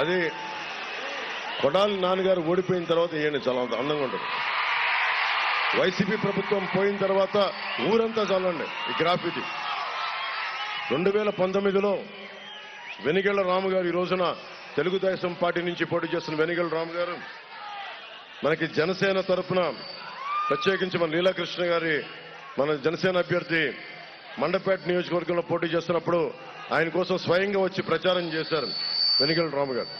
అది కొడాలి నాన్నగారు ఓడిపోయిన తర్వాత ఈయన చాలా అందంగా ఉంటుంది. వైసీపీ ప్రభుత్వం పోయిన తర్వాత ఊరంతా చాలండి ఈ గ్రాఫ్. ఇది 2019లో వెనిగళ్ల రాము గారు, ఈ రోజున తెలుగుదేశం పార్టీ నుంచి పోటీ చేస్తున్న వెనిగళ్ల రాము గారు మనకి జనసేన తరఫున ప్రత్యేకించి మన లీలాకృష్ణ గారి మన జనసేన అభ్యర్థి మండపేట నియోజకవర్గంలో పోటీ చేస్తున్నప్పుడు ఆయన కోసం స్వయంగా వచ్చి ప్రచారం చేశారు వెనిగళ్ల రాము గారు.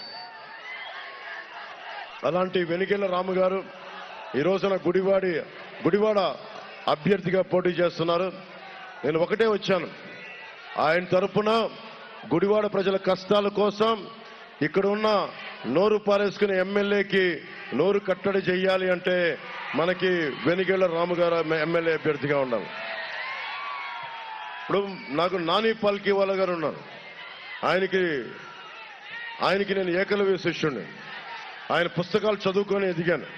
అలాంటి వెనిగళ్ల రాము గారు ఈ రోజున గుడివాడ అభ్యర్థిగా పోటీ చేస్తున్నారు. నేను ఒకటే వచ్చాను, ఆయన తరఫున గుడివాడ ప్రజల కష్టాల కోసం ఇక్కడ ఉన్న నోరు పారేసుకునే ఎమ్మెల్యేకి నోరు కట్టడి చెయ్యాలి అంటే మనకి వెనిగళ్ల రాము గారు ఎమ్మెల్యే అభ్యర్థిగా ఉండాలి. ఇప్పుడు నాకు నాని పాల్కీవాలా గారు ఉన్నారు. ఆయనకి నేను ఏకలవ్య శిష్యుడిని. ఆయన పుస్తకాలు చదువుకొని ఎదిగాను.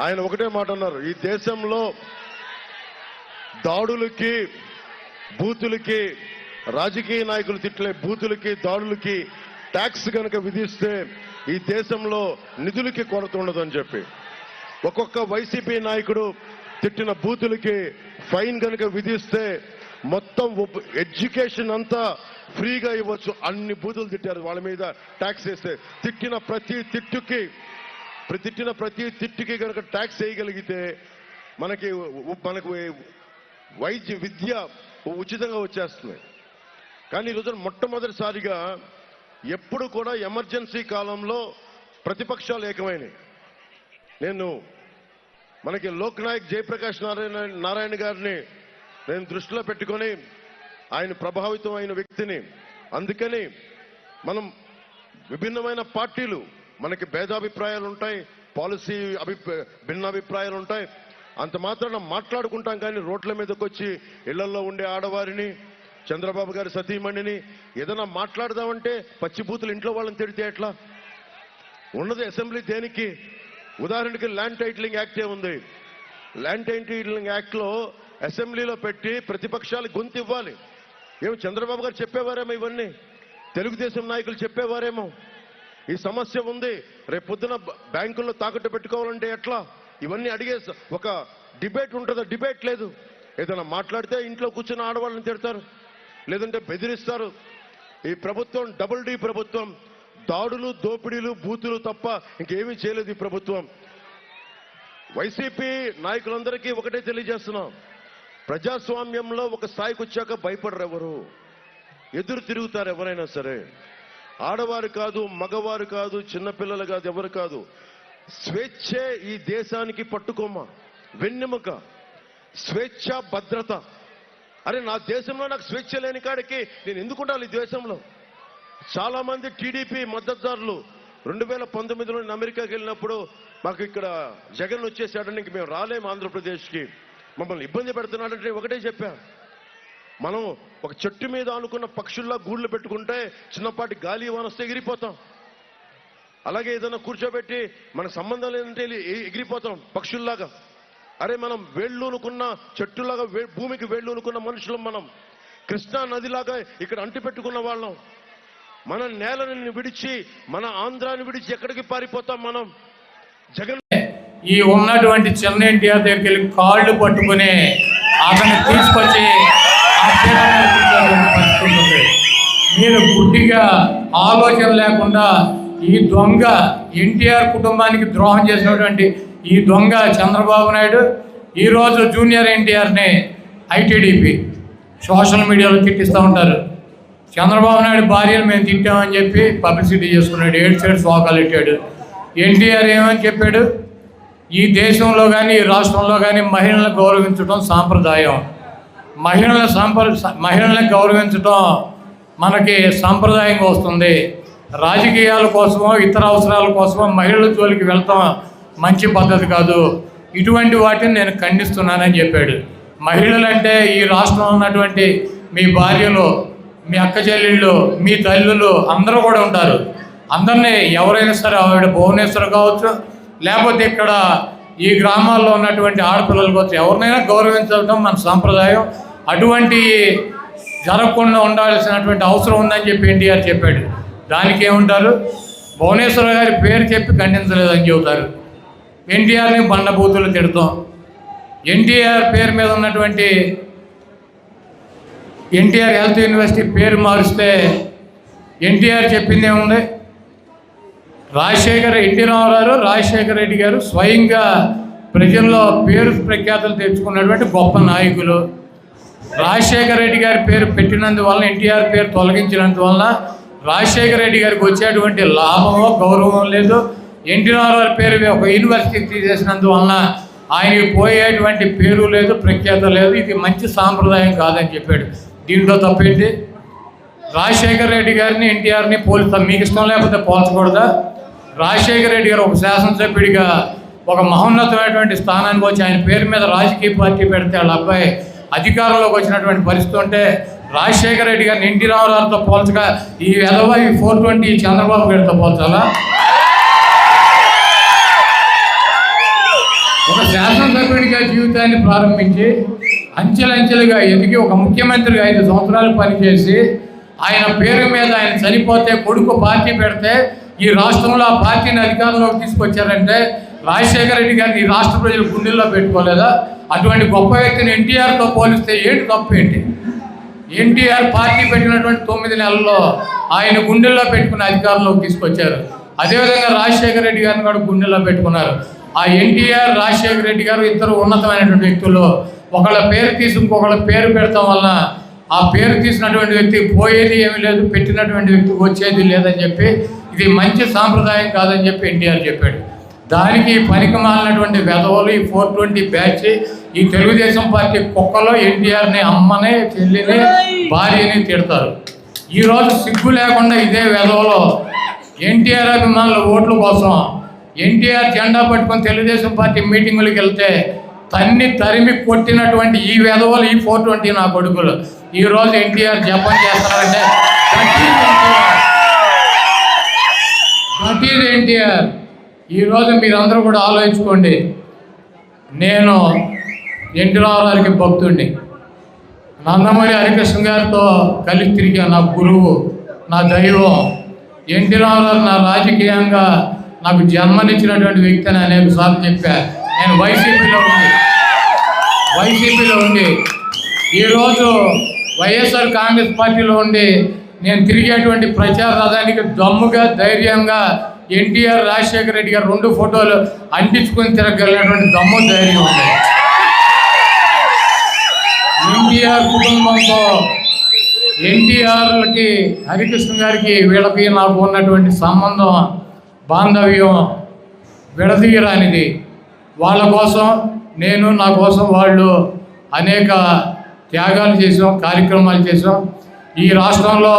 ఆయన ఒకటే మాట అన్నారు, ఈ దేశంలో దాడులకి బూతులకి రాజకీయ నాయకులు తిట్లే బూతులకి దాడులకి ట్యాక్స్ కనుక విధిస్తే ఈ దేశంలో నిధులకి కొరత ఉండదని చెప్పి, ఒక్కొక్క వైసీపీ నాయకుడు తిట్టిన బూతులకి ఫైన్ కనుక విధిస్తే మొత్తం ఎడ్యుకేషన్ అంతా ఫ్రీగా ఇవ్వచ్చు. అన్ని బూతులు తిట్టారు, వాళ్ళ మీద ట్యాక్స్ వేస్తే తిట్టిన ప్రతి తిట్టుకి కనుక ట్యాక్స్ వేయగలిగితే మనకు విద్య ఉచితంగా వచ్చేస్తుంది. కానీ ఈరోజు మొట్టమొదటిసారిగా ఎప్పుడు కూడా ఎమర్జెన్సీ కాలంలో ప్రతిపక్షాలు ఏకమైనవి. మనకి లోక్ నాయక్ జయప్రకాష్ నారాయణ గారిని నేను దృష్టిలో పెట్టుకొని, ఆయన ప్రభావితం అయిన వ్యక్తిని. అందుకని మనం విభిన్నమైన పార్టీలు, మనకి భేదాభిప్రాయాలు ఉంటాయి, పాలసీ భిన్నాభిప్రాయాలు ఉంటాయి. అంత మాత్రాన మాట్లాడుకుంటాం. కానీ రోడ్ల మీదకి వచ్చి ఇళ్లలో ఉండే ఆడవారిని, చంద్రబాబు గారి సతీమణిని ఏదైనా మాట్లాడదామంటే పచ్చిబూతులు ఇంట్లో వాళ్ళని తిడితే ఎట్లా? ఉన్నది అసెంబ్లీ దేనికి? ఉదాహరణకి ల్యాండ్ టైటిలింగ్ యాక్టే ఉంది. ల్యాండ్ టైటిలింగ్ యాక్ట్ లో అసెంబ్లీలో పెట్టి ప్రతిపక్షాలు గొంతు ఇవ్వాలి. ఏమో చంద్రబాబు గారు చెప్పేవారేమో, ఇవన్నీ తెలుగుదేశం నాయకులు చెప్పేవారేమో. ఈ సమస్య ఉంది, రేపు పొద్దున బ్యాంకుల్లో తాకట్టు పెట్టుకోవాలంటే ఎట్లా? ఇవన్నీ అడిగే ఒక డిబేట్ ఉంటుందా? డిబేట్ లేదు. ఏదైనా మాట్లాడితే ఇంట్లో కూర్చున్న ఆడవాళ్ళని తిడతారు, లేదంటే బెదిరిస్తారు. ఈ ప్రభుత్వం డబుల్ డి ప్రభుత్వం. దాడులు, దోపిడీలు, బూతులు తప్ప ఇంకేమీ చేయలేదు ఈ ప్రభుత్వం. వైసీపీ నాయకులందరికీ ఒకటే తెలియజేస్తున్నాం, ప్రజాస్వామ్యంలో ఒక స్థాయికి వచ్చాక భయపడరు ఎవరు, ఎదురు తిరుగుతారు ఎవరైనా సరే. ఆడవారు కాదు, మగవారు కాదు, చిన్నపిల్లలు కాదు, ఎవరు కాదు. స్వేచ్ఛే ఈ దేశానికి పట్టుకోమ్మ, వెన్నెముక. స్వేచ్ఛ, భద్రత. అరే నా దేశంలో నాకు స్వేచ్ఛ లేని కాడికి నేను ఎందుకుంటాను ఈ దేశంలో? చాలా మంది టీడీపీ మద్దతుదారులు 2019లో నేను అమెరికాకి వెళ్ళినప్పుడు మాకు ఇక్కడ జగన్ వచ్చేసాడని ఇంక మేము రాలేము ఆంధ్రప్రదేశ్కి, మమ్మల్ని ఇబ్బంది పెడుతున్నాడంటే ఒకటే చెప్పా, మనం ఒక చెట్టు మీద అనుకున్న పక్షుల్లా గూళ్ళు పెట్టుకుంటే చిన్నపాటి గాలి వానొస్తే ఎగిరిపోతాం. అలాగే ఏదైనా కూర్చోబెట్టి మనకు సంబంధం లేదంటే ఎగిరిపోతాం పక్షుల్లాగా. అరే మనం వేళ్ళూనుకున్న చెట్టులాగా, భూమికి వేళ్ళూనుకున్న మనుషులం మనం. కృష్ణా నదిలాగా ఇక్కడ అంటి పెట్టుకున్న వాళ్ళం. మన నేలని విడిచి, మన ఆంధ్రాని విడిచి ఎక్కడికి పారిపోతాం మనం? జగన్ ఈ ఉన్నటువంటి చిన్న ఎన్టీఆర్ దగ్గరికి వెళ్ళి కాళ్ళు పట్టుకుని అతన్ని తీసుకొచ్చి పట్టుకుంటుంది. మీరు గుడ్డిగా ఆలోచన లేకుండా ఈ దొంగ ఎన్టీఆర్ కుటుంబానికి ద్రోహం చేసినటువంటి ఈ దొంగ చంద్రబాబు నాయుడు ఈరోజు జూనియర్ ఎన్టీఆర్ని ఐటీడీపీ సోషల్ మీడియాలో తిట్టిస్తూ ఉంటారు. చంద్రబాబు నాయుడు భార్యను మేము తిట్టామని చెప్పి పబ్లిసిటీ చేసుకున్నాడు, 7 సైడ్ శోకాలు పెట్టాడు. ఎన్టీఆర్ ఏమని చెప్పాడు? ఈ దేశంలో కానీ ఈ రాష్ట్రంలో కానీ మహిళలను గౌరవించడం సాంప్రదాయం. మహిళలను గౌరవించడం మనకి సాంప్రదాయంగా వస్తుంది. రాజకీయాల కోసమో ఇతర అవసరాల కోసమో మహిళల జోలికి వెళ్తాం మంచి పద్ధతి కాదు. ఇటువంటి వాటిని నేను ఖండిస్తున్నానని చెప్పాడు. మహిళలంటే ఈ రాష్ట్రంలో ఉన్నటువంటి మీ భార్యలు, మీ అక్క చెల్లెళ్ళు, మీ తల్లులు అందరూ కూడా ఉంటారు. అందరినీ ఎవరైనా సరే, ఆవిడ భువనేశ్వర్ కావచ్చు, లేకపోతే ఇక్కడ ఈ గ్రామాల్లో ఉన్నటువంటి ఆడపిల్లల కోసం ఎవరినైనా గౌరవించడం మన సాంప్రదాయం. అటువంటి జరగకుండా ఉండాల్సినటువంటి అవసరం ఉందని చెప్పి ఎన్టీఆర్ చెప్పాడు. దానికి ఏముంటారు? భువనేశ్వర్ గారి పేరు చెప్పి ఖండించలేదని చెబుతారు. ఎన్టీఆర్ని బండబూతులు తిడతాం. ఎన్టీఆర్ పేరు మీద ఉన్నటువంటి ఎన్టీఆర్ హెల్త్ యూనివర్సిటీ పేరు మారుస్తే ఎన్టీఆర్ చెప్పింది ఏముంది? ఎన్టీ రామారావు రాజశేఖర రెడ్డి గారు స్వయంగా ప్రజల్లో పేరు ప్రఖ్యాతులు తెచ్చుకున్నటువంటి గొప్ప నాయకులు. రాజశేఖర రెడ్డి గారి పేరు పెట్టినందువలన, ఎన్టీఆర్ పేరు తొలగించినందువలన రాజశేఖర రెడ్డి గారికి వచ్చేటువంటి లాభమో గౌరవం లేదు. ఎన్టీ రామారావు పేరు ఒక యూనివర్సిటీ తీసేసినందువలన ఆయనకి పోయేటువంటి పేరు లేదు, ప్రఖ్యాత లేదు. ఇది మంచి సాంప్రదాయం కాదని చెప్పాడు. దీంట్లో తప్పేంటి? రాజశేఖర రెడ్డి గారిని ఎన్టీఆర్ని పోలుస్తాం. మీకు ఇష్టం లేకపోతే పోల్చకూడదా? రాజశేఖర రెడ్డి గారు ఒక శాసనసభ్యుడిగా ఒక మహోన్నతమైనటువంటి స్థానానికి వచ్చి ఆయన పేరు మీద రాజకీయ పార్టీ పెడితే వాళ్ళ అబ్బాయి అధికారంలోకి వచ్చినటువంటి పరిస్థితి ఉంటే రాజశేఖర రెడ్డి గారిని ఎన్టీ రామారావుతో పోల్చగా ఈ ఎదవ ఈ 420 చంద్రబాబు గారితో పోల్చాలా? ఒక శాసనసభ్యుడిగా జీవితాన్ని ప్రారంభించి అంచెలంచెలుగా ఎదిగి ఒక ముఖ్యమంత్రిగా 5 సంవత్సరాలు పనిచేసి ఆయన పేరు మీద ఆయన చనిపోతే కొడుకు పార్టీ పెడితే ఈ రాష్ట్రంలో ఆ పార్టీని అధికారంలోకి తీసుకొచ్చారంటే రాజశేఖర రెడ్డి గారిని ఈ రాష్ట్ర ప్రజలు గుండెల్లో పెట్టుకోలేదా? అటువంటి గొప్ప వ్యక్తిని ఎన్టీఆర్తో పోలిస్తే ఏంటి తప్పు ఏంటి? ఎన్టీఆర్ పార్టీ పెట్టినటువంటి 9 నెలల్లో ఆయన గుండెల్లో పెట్టుకుని అధికారంలోకి తీసుకొచ్చారు. అదేవిధంగా రాజశేఖర రెడ్డి గారిని కూడా గుండెల్లో పెట్టుకున్నారు. ఆ ఎన్టీఆర్ రాజశేఖర రెడ్డి గారు ఇద్దరు ఉన్నతమైనటువంటి వ్యక్తులు. ఒకళ్ళ పేరు తీసి ఇంకొకళ్ళ పేరు పెడతాం వలన ఆ పేరు తీసినటువంటి వ్యక్తికి పోయేది ఏమీ లేదు, పెట్టినటువంటి వ్యక్తికి వచ్చేది లేదని చెప్పి ఇది మంచి సాంప్రదాయం కాదని చెప్పి ఎన్టీఆర్ చెప్పాడు. దానికి పనికి మాలినటువంటి వెధవలు ఈ 420 బ్యాచ్ ఈ తెలుగుదేశం పార్టీ కుక్కలో ఎన్టీఆర్ని అమ్మని, చెల్లిని, భార్యని తిడతారు. ఈరోజు సిగ్గు లేకుండా ఇదే వెధవలో ఎన్టీఆర్ అభిమానుల ఓట్ల కోసం ఎన్టీఆర్ జెండా పట్టుకొని తెలుగుదేశం పార్టీ మీటింగులకు వెళ్తే తరిమి కొట్టినటువంటి ఈ వెధవలు ఈ 420 నా కొడుకులు ఈరోజు ఎన్టీఆర్ జపం చేస్తారంటే దట్ ఈజ్ ఎన్టీఆర్. ఈరోజు మీరందరూ కూడా ఆలోచించుకోండి. నేను ఎన్టీ రామారావుకి భక్తుడిని. నందమూరి హరికృష్ణ గారితో కలిసి తిరిగా నా గురువు, నా దైవం. ఎన్టీ రామారావు నా రాజకీయంగా నాకు జన్మనిచ్చినటువంటి వ్యక్తి అని అనేక సార్లు చెప్పా. నేను వైసీపీలో ఉండి ఈరోజు వైఎస్ఆర్ కాంగ్రెస్ పార్టీలో ఉండి నేను తిరిగేటువంటి ప్రచార రథానికి దమ్ముగా, ధైర్యంగా ఎన్టీఆర్ రాజశేఖర రెడ్డి గారు 2 ఫోటోలు అంటించుకొని తిరగలిగినటువంటి దమ్ము, ధైర్యం ఉంది. ఎన్టీఆర్ కుటుంబంతో ఎన్టీఆర్కి, హరికృష్ణ గారికి, వీళ్ళకి నాకు ఉన్నటువంటి సంబంధం, బాంధవ్యం విడదీయరానిది. వాళ్ళ కోసం నేను, నా కోసం వాళ్ళు అనేక త్యాగాలు చేసాం, కార్యక్రమాలు చేసాం. ఈ రాష్ట్రంలో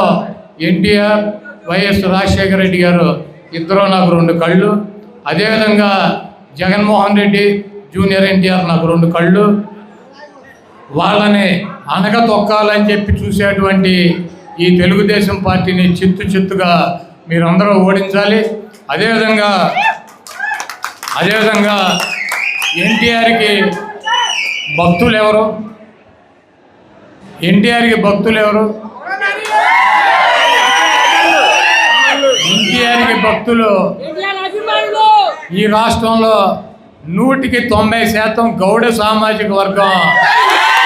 ఎన్టీఆర్, వైఎస్ రాజశేఖర రెడ్డి గారు ఇద్దరు నాకు 2 కళ్ళు. అదేవిధంగా జగన్మోహన్ రెడ్డి, జూనియర్ ఎన్టీఆర్ నాకు 2 కళ్ళు. వాళ్ళని అనగ తొక్కాలని చెప్పి చూసేటువంటి ఈ తెలుగుదేశం పార్టీని చిత్తుగా మీరందరూ ఓడించాలి. అదేవిధంగా ఎన్టీఆర్కి భక్తులు ఎవరు? ఎన్టీఆర్కి భక్తులు ఎవరు? ఎన్టీఆర్కి భక్తులు ఈ రాష్ట్రంలో 100% గౌడ సామాజిక వర్గం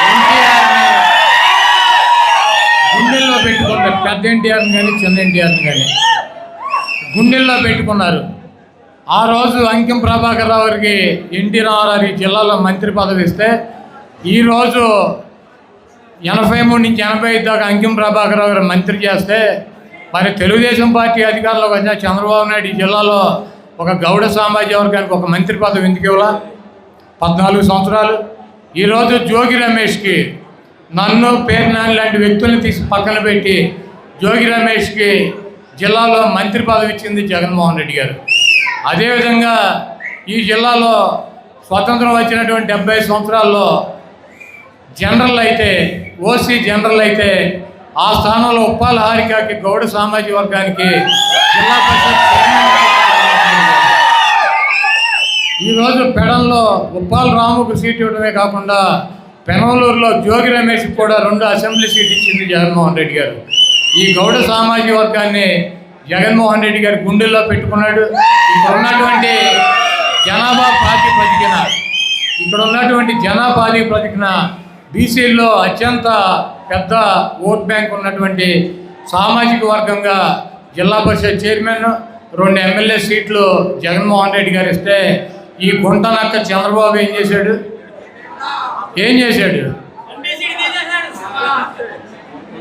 ఎన్టీఆర్ని గుండెల్లో పెట్టుకున్నారు. పెద్ద ఎన్టీఆర్ని కానీ చిన్న ఎన్టీఆర్ని కానీ గుండెల్లో పెట్టుకున్నారు. ఆ రోజు అంకిం ప్రభాకర్ రావు గారికి ఎన్టీ రామారావు జిల్లాలో మంత్రి పదవి ఇస్తే ఈరోజు 83 నుంచి 85 దాకా అంకిం ప్రభాకర్ రావు గారు మంత్రి చేస్తే మరి తెలుగుదేశం పార్టీ అధికారంలోకి వచ్చిన చంద్రబాబు నాయుడు ఈ జిల్లాలో ఒక గౌడ సామాజిక వర్గానికి ఒక మంత్రి పదవి ఎందుకు ఇవ్వాల? 14 సంవత్సరాలు. ఈరోజు జోగి రమేష్కి, నన్ను, పేర్నాని లాంటి వ్యక్తులను తీసి పక్కన పెట్టి జోగి రమేష్కి జిల్లాలో మంత్రి పదవి ఇచ్చింది జగన్మోహన్ రెడ్డి గారు. అదేవిధంగా ఈ జిల్లాలో స్వతంత్రం వచ్చినటువంటి 70 సంవత్సరాల్లో జనరల్ అయితే, ఓసీ జనరల్ అయితే ఆ స్థానంలో ఉప్పాల హారికకి గౌడ సామాజిక వర్గానికి జిల్లా పరిషత్ ఈరోజు పెడంలో ఉప్పాల రాముకు సీట్ ఇవ్వడమే కాకుండా పెనమలూరులో జోగి రమేష్కి కూడా 2 అసెంబ్లీ సీట్ ఇచ్చింది జగన్మోహన్ రెడ్డి గారు. ఈ గౌడ సామాజిక వర్గాన్ని జగన్మోహన్ రెడ్డి గారి గుండెల్లో పెట్టుకున్నాడు. ఇక్కడ ఉన్నటువంటి జనాభా ప్రాతిపదికన బీసీల్లో అత్యంత పెద్ద ఓట్ బ్యాంక్ ఉన్నటువంటి సామాజిక వర్గంగా జిల్లా పరిషత్ చైర్మన్ 2 ఎమ్మెల్యే సీట్లు జగన్మోహన్ రెడ్డి గారు ఇస్తే ఈ గుంటనక్క చంద్రబాబు ఏం చేశాడు?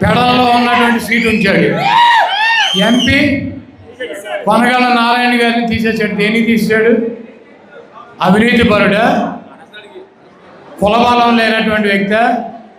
పెడల్లో ఉన్నటువంటి సీటు ఉంచాడు. ఎంపీ కొనగల నారాయణ గారిని తీసేశాడు. దేనికి తీసాడు? అవినీతి పరుడా? కులబలం లేనటువంటి వ్యక్తి.